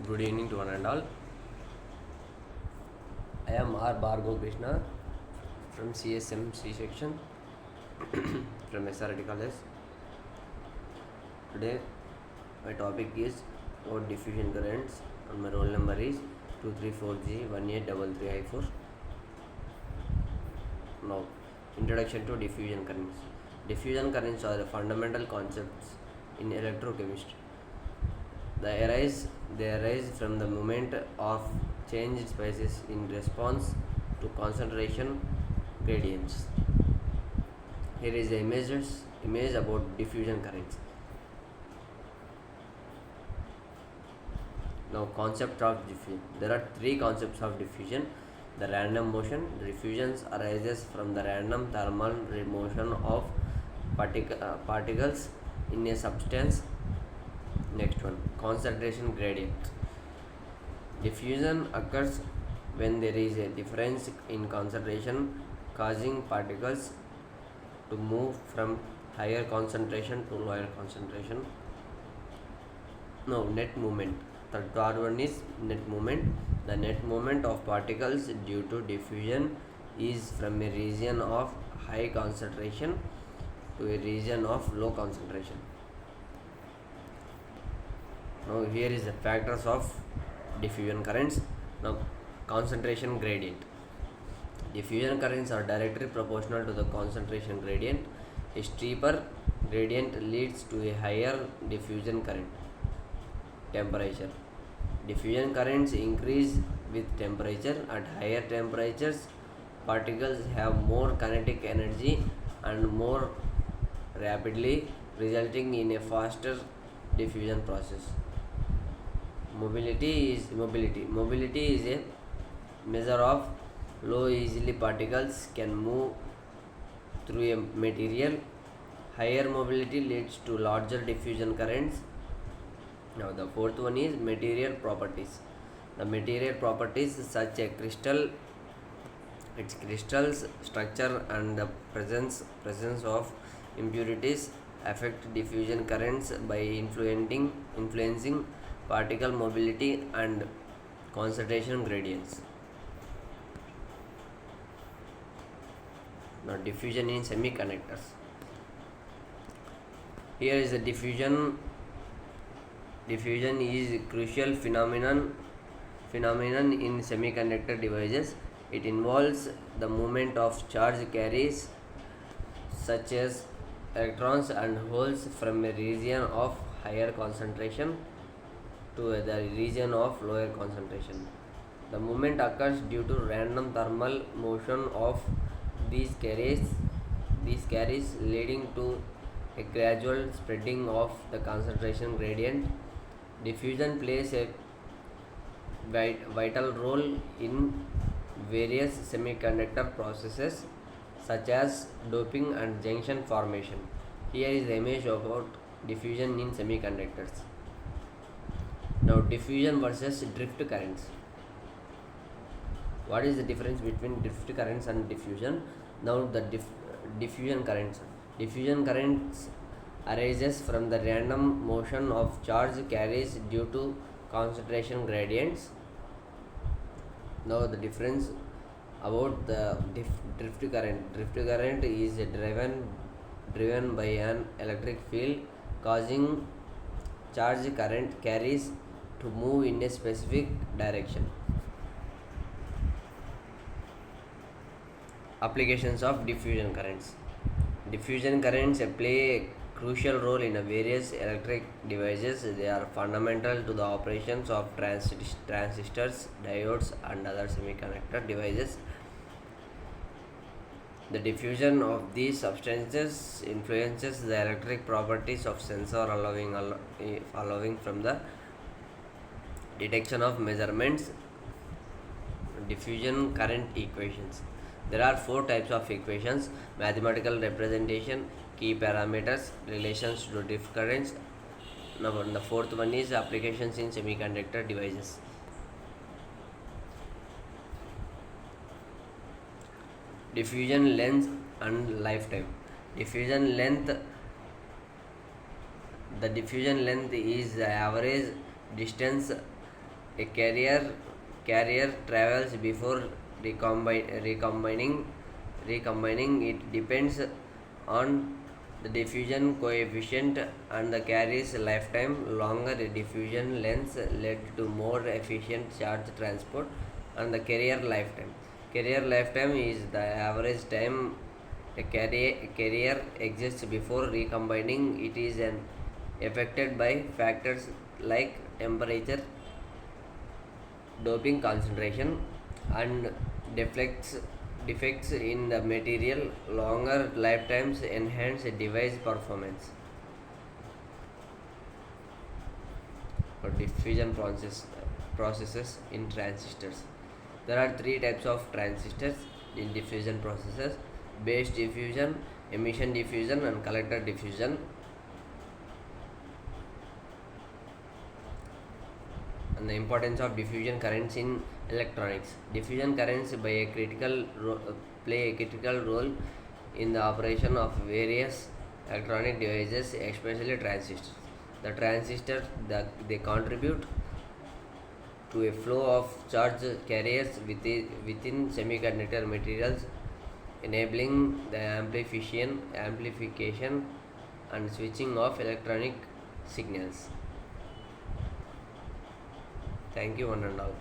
Good evening to one and all. I am R. Bhargav Krishna from CSMC section from SRT College. Today, my topic is about diffusion currents, and my roll number is 234G1833I4. Now, introduction to diffusion currents. Diffusion currents are the fundamental concepts in electrochemistry. They arise from the movement of changed species in response to concentration gradients. Here is the image about diffusion currents. Now, concept of diffusion. There are three concepts of diffusion. The random motion. The diffusions arises from the random thermal motion of particles in a substance. Next one, concentration gradient. Diffusion occurs when there is a difference in concentration causing particles to move from higher concentration to lower concentration. Now, net movement. The third one is net movement. The net movement of particles due to diffusion is from a region of high concentration to a region of low concentration. Now, here is the factors of diffusion currents. Now, concentration gradient. Diffusion currents are directly proportional to the concentration gradient. A steeper gradient leads to a higher diffusion current. Temperature. Diffusion currents increase with temperature. At higher temperatures, particles have more kinetic energy and more rapidly, resulting in a faster diffusion process. Mobility is a measure of how easily particles can move through a material. Higher mobility leads to larger diffusion currents. Now, the fourth one is material properties. The material properties such a crystal, its crystal's structure and the presence of impurities affect diffusion currents by influencing particle mobility and concentration gradients. Now, diffusion in semiconductors. Here is the diffusion. Diffusion is a crucial phenomenon in semiconductor devices. It involves the movement of charge carriers such as electrons and holes from a region of higher concentration to the region of lower concentration. The movement occurs due to random thermal motion of these carriers leading to a gradual spreading of the concentration gradient. Diffusion plays a vital role in various semiconductor processes such as doping and junction formation. Here is the image about diffusion in semiconductors. Now, diffusion versus drift currents. What is the difference between drift currents and diffusion? Now, the diffusion currents. Diffusion currents arises from the random motion of charge carriers due to concentration gradients. Now, the difference about the drift current. Drift current is driven by an electric field causing charge current carries to move in a specific direction. Applications of diffusion currents. Diffusion currents play a crucial role in various electric devices. They are fundamental to the operations of transistors, diodes, and other semiconductor devices. The diffusion of these substances influences the electric properties of sensor, allowing from the detection of measurements. Diffusion current equations. There are four types of equations: mathematical representation, key parameters, relations to drift currents. Now, the fourth one is applications in semiconductor devices. Diffusion length and lifetime. Diffusion length. The diffusion length is the average distance A carrier travels before recombining. It depends on the diffusion coefficient and the carrier's lifetime. Longer diffusion lengths led to more efficient charge transport. And the carrier lifetime. Carrier lifetime is the average time a carrier exists before recombining. It is affected by factors like temperature, doping concentration, and defects in the material. Longer lifetimes enhance device performance. For diffusion processes in transistors, there are three types of transistors in diffusion processes: base diffusion, emission diffusion, and collector diffusion. And the importance of diffusion currents in electronics. Diffusion currents play a critical role in the operation of various electronic devices, especially transistors. The transistors they contribute to a flow of charge carriers within semiconductor materials, enabling the amplification and switching of electronic signals. Thank you, one and all.